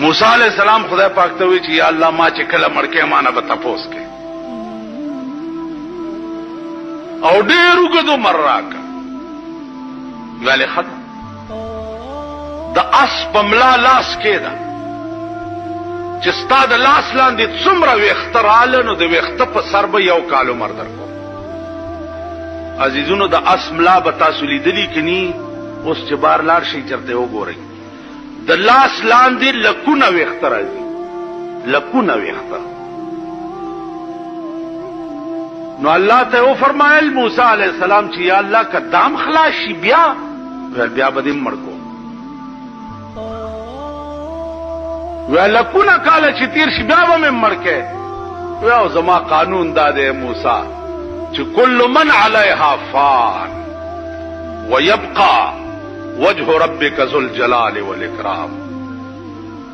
موسی علیہ السلام خدای پاک ته وی چې یا الله ما چې کله مړ کې ما نه به تپوس کې او ډېر وګد عمر راکا ویلې ختم د اس په ملا لاس کې ده چې ستا د لاس لاندې څومره ویښته رااله نو د ویښته په سر به 1 کال عمر درکو. عزیزونو د اس ملا به تاسو لیدلي که ني اوس چې بار لاړ شئ چېرته وګورئ د لاس لاندې لکونه ویښته راځي لکونه ویښته. نو الله ته وفرمایل موسی علیہ السلام چې یا الله که دام خلاص شي بیا به دې مړ کو لکونه کاله چې تیر شي بیا به مې مړ کې او زما قانون دا دی موسی چې کل من علیها فان ويبقى وجه ربك ذو الجلال والاکرام.